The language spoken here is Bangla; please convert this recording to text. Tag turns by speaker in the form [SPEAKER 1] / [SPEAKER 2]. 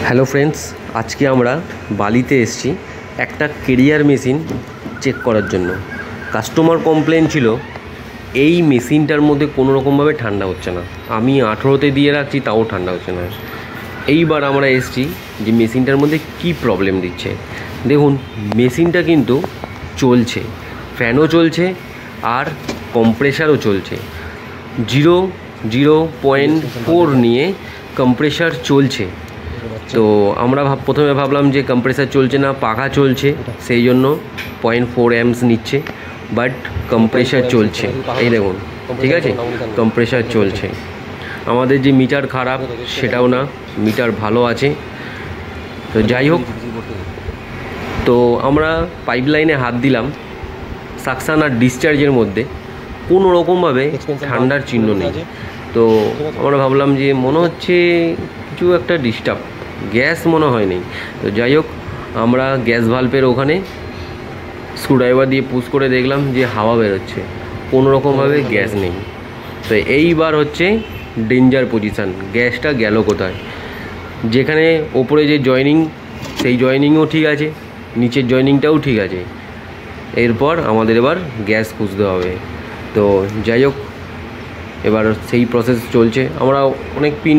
[SPEAKER 1] হ্যালো ফ্রেন্ডস, আজকে আমরা বালিতে এসেছি একটা কেরিয়ার মেশিন চেক করার জন্য। কাস্টমার কমপ্লেন ছিল এই মেশিনটার মধ্যে কোনো রকমভাবে ঠান্ডা হচ্ছে না। আমি 18তে দিয়ে রাখছি, তাও ঠান্ডা হচ্ছে না। এইবার আমরা এসেছি যে মেশিনটার মধ্যে কি প্রবলেম দিচ্ছে। দেখুন, মেশিনটা কিন্তু চলছে, ফ্যানও চলছে আর কম্প্রেসারও চলছে। 0.4 নিয়ে কম্প্রেসার চলছে। তো আমরা প্রথমে ভাবলাম যে কম্প্রেসার চলছে না, পাখা চলছে, সেই জন্য 0.4 অ্যাম্পস নিচ্ছে, বাট কম্প্রেসার চলছে। এই দেখুন, ঠিক আছে, কম্প্রেসার চলছে। আমাদের যে মিটার খারাপ সেটাও না, মিটার ভালো আছে। তো যাই হোক, তো আমরা পাইপলাইনে হাত দিলাম, সাকশান আর ডিসচার্জের মধ্যে কোনো রকমভাবে ঠান্ডার চিহ্ন নেই। তো আমরা ভাবলাম যে মনে হচ্ছে কিছু একটা ডিস্টার্ব, গ্যাস মনে হয় নেই। তো যাই হোক, আমরা গ্যাস ভাল্বের ওখানে স্ক্রুড্রাইভার দিয়ে পুশ করে দেখলাম যে হাওয়া বেরোচ্ছে, কোনো রকমভাবে গ্যাস নেই। তো এইবার হচ্ছে ডেঞ্জার পজিশান, গ্যাসটা গেল কোথায়। যেখানে ওপরে যে জয়েনিং, সেই জয়েনিংও ঠিক আছে, নিচের জয়েনিংটাও ঠিক আছে। এরপর আমাদের এবার গ্যাস খুঁজতে হবে। তো যাই হোক, এবার সেই প্রসেস চলছে। আমরা অনেক পিন